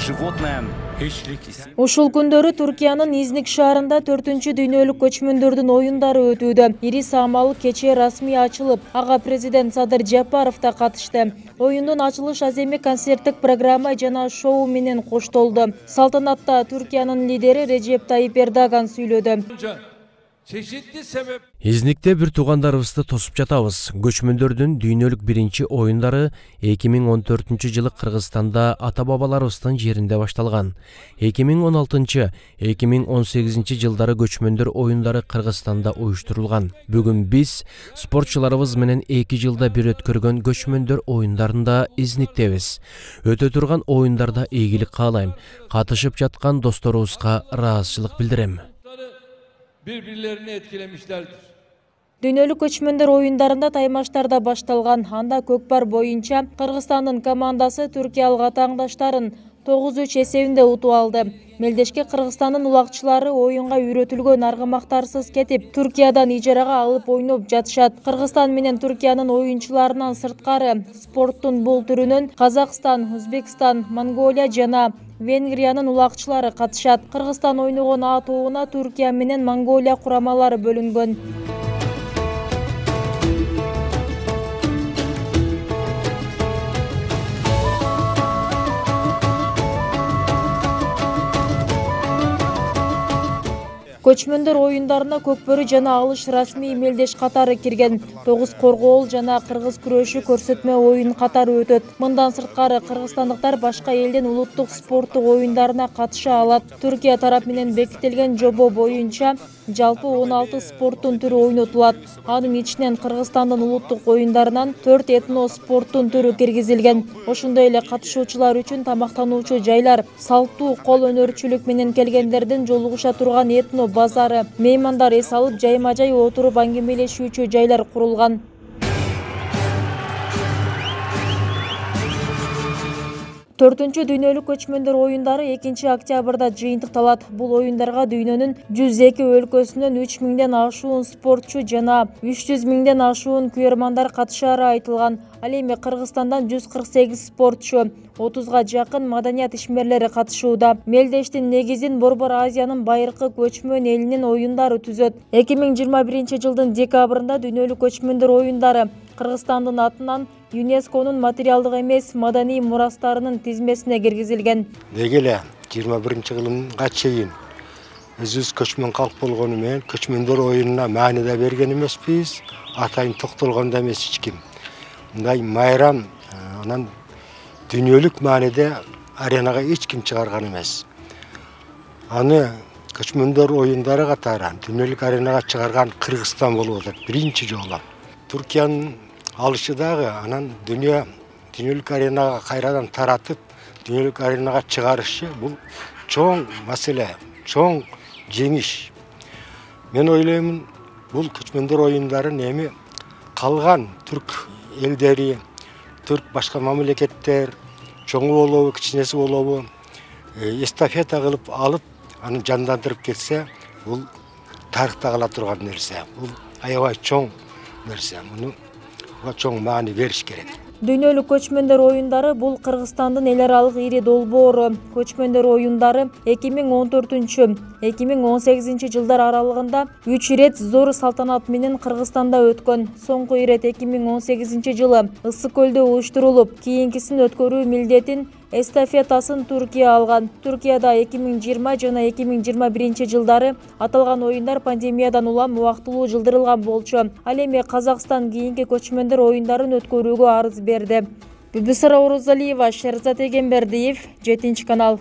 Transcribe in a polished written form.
животное. Ушул күндөрү Түркиянын Изник шаарында 4-чү дүйнөлүк көчмөндөрдүн оюндары өтүүдө. Ири саамалык кече расмий ачылып, ага президент Садыр Жапаров да катышты. Оюндун ачылыш аземи концерттик программа жана шоу менен коштолду. Салтанатта Түркиянын лидери Режеп Тайип Эрдоган сүйлөдү. Изникте бир туугандарыбызды тосуп жатабыз. Көчмөндөрдүн дүйнөлүк биринчи оюндары 2014-жылы Кыргызстанда ата-бабаларыбыздын жеринде башталган. 2016-2018 жылдары көчмөндөр оюндары Кыргызстанда уюштурулган. Бүгүн биз спортчуларыбыз менен 2 жылда бир өткөргөн көчмөндөр оюндарында Изниктебиз. Өтө турган оюндарда ийгилик каалайм. Катышып жаткан досторубузга ыраазычылык билдирем. Birbirlerini etkilemişlerdir. Дүйнөлүк көчмөндөр оюндарында таймаштарда башталган. Анда көкпар боюнча Кыргызстандын командасы түркиялык атааңдаштарын 9-3 эсебинде утуп алды. Мелдешке Кыргызстандын улакчылары оюнга үйрөтүлгөн аргымактарсыз кетип, Түркиядан ижарага алып ойноп жатышат. Кыргызстан менен Түркиянын оюнчуларынан сырткары спорттун бул түрүнөн Казакстан, Өзбекстан, Монголия жана Венгриянын улакчылары катышат. Кыргызстан ойногон А тобуна Түркия менен Монголия курамалары бөлүнгөн. Көчмөндөр оюндарына көкбөрү жана алыш расмий мелдеш катары кирген. 9 коргоол жана кыргыз күрөшү көрсөтмө оюн катары өтөт. Мындан сырткары кыргызстандыктар башка элдин улуттук спорттук оюндарына катыша алат. Түркия тарап менен бекитилген жобо боюнча жалпы 16 спорттун түрү ойнотулат. Анын ичинен Кыргызстандын улуттук оюндарынан 4 этно спорттун түрү киргизилген. Ошондой эле катышуучулар үчүн тамактануучу жайлар, салттуу кол өнөрчүлүк менен келгендердин жолугуша турган этно базары, меймандар эс алып жайма-жай отуруп аңгемелешүүчү жайлар курулган. Төртүнчү дүйнөлүк көчмөндөр оюндары 2 октябрда жыйынтыкталат. Бул оюндарга дүйнөнүн 102 өлкөсүнөн 3000ден ашуун спортчу жана 300 миңден ашуун күйөрмандар катышары айтылган. Ал эми Кыргызстандан 148 спортчу, 30га жакын маданият ишмерлери катышууда. Мелдештин негизин Борбор Азиянын байыркы көчмөн элинин оюндары түзөт. 2021 жылдын декабрында дүйнөлүк көчмөндөр оюндары Кыргызстандын атынан ЮНЕСКОнун материалдык эмес маданий мурастарынын тизмесине киргизилген. Деги эле 21-жылга чейин өзүбүз көчмөн калк болгону менен көчмөндөр оюнуна маани да берген эмеспиз, атайын токтолгон да эмес эч ким. Мындай майрам анан дүйнөлүк мааниде аренага эч ким чыгарган эмес. Аны көчмөндөр оюндары катары дүйнөлүк аренага чыгарган Кыргызстан болуп атат биринчи жолу. Түркиянын алышы дагы анан дүйнөлүк аренага кайрадан таратып, дүйнөлүк аренага чыгарышы бул чоң маселе, чоң жеңиш. Мен ойлоймун, бул көчмөндөр оюндарын эми калган түрк элдери, түрк башка мамлекеттер, чоңу болобу, кичинеси болобу, эстафета кылып алып, аны жандандырып кетсе, бул тарыхта кала турган нерсе. Бул аябай чоң нерсе. Муну чоң маани бериш керек. Дүйнөлүк көчмөндөр оюндары бул Кыргызстандын эл аралык ири долбоору. Көчмөндөр оюндары 2014-2018 жылдар аралыгында 3 ирет зор салтанат менен Кыргызстанда өткөн. Соңку ирет 2018 жылы Ысык көлдө уюштурулуп, кийинкисин өткөрүү милдетин эстафетасын Түркия алган. Түркияда 2020 жана 2021 жылдары аталган оюндар пандемиядан улам убактылуу жылдырылган болчу. Ал эми Казакстан кийинки көчмөндөр оюндарын өткөрүүгө арыз берди. Бүбүсара Орозалиева, Шерзат Эгембердиев, 7 канал.